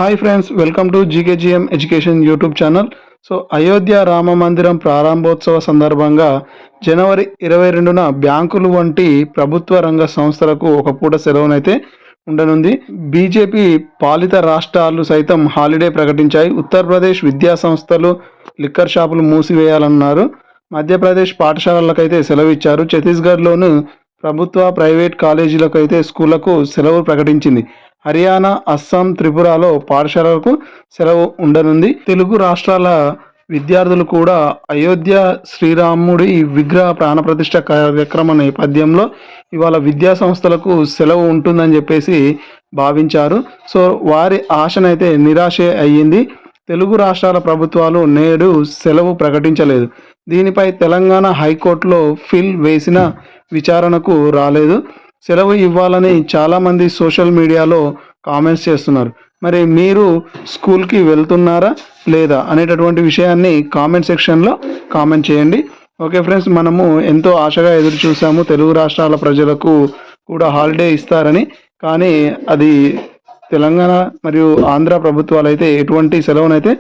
Hi friends, welcome to GKGM education YouTube channel. Ayodhya Rama మందిరం ప్రారంభోత్సవ సందర్భంగా జనవరి 22న బ్యాంకులు వంటి ప్రభుత్వ రంగ సంస్థలకు ఒక పూట సెలవునైతే ఉండనుంది. బీజేపీ పాలిత రాష్ట్రాలు సైతం హాలిడే ప్రకటించాయి. ఉత్తరప్రదేశ్ విద్యా సంస్థలు, లిక్కర్ షాపులు మూసివేయాలన్నారు. మధ్యప్రదేశ్ పాఠశాలలకైతే సెలవు ఇచ్చారు. ఛత్తీస్గఢ్లోను ప్రభుత్వ, ప్రైవేట్ కాలేజీలకు అయితే స్కూళ్లకు సెలవు ప్రకటించింది. హర్యానా, అస్సాం, త్రిపురలో పాఠశాలలకు సెలవు ఉండనుంది. తెలుగు రాష్ట్రాల విద్యార్థులు కూడా అయోధ్య శ్రీరాముడి విగ్రహ ప్రాణప్రతిష్ఠ కార్యక్రమం నేపథ్యంలో ఇవాళ విద్యా సంస్థలకు సెలవు ఉంటుందని చెప్పేసి భావించారు. వారి ఆశనైతే నిరాశే అయ్యింది. తెలుగు రాష్ట్రాల ప్రభుత్వాలు నేడు సెలవు ప్రకటించలేదు. దీనిపై తెలంగాణ హైకోర్టులో పిల్ వేసిన విచారణకు రాలేదు. సెలవు ఇవ్వాలని చాలామంది సోషల్ మీడియాలో కామెంట్స్ చేస్తున్నారు. మరి మీరు స్కూల్కి వెళ్తున్నారా లేదా అనేటటువంటి విషయాన్ని కామెంట్ సెక్షన్లో కామెంట్ చేయండి. ఓకే ఫ్రెండ్స్, మనము ఎంతో ఆశగా ఎదురు చూసాము తెలుగు రాష్ట్రాల ప్రజలకు కూడా హాలిడే ఇస్తారని. కానీ అది తెలంగాణ మరియు ఆంధ్ర ప్రభుత్వాలు అయితే ఎటువంటి సెలవునైతే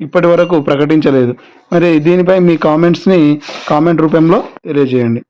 ఇప్పటి వరకు ప్రకటించలేదు. మరి దీనిపై మీ కామెంట్స్ని కామెంట్ రూపంలో తెలియజేయండి.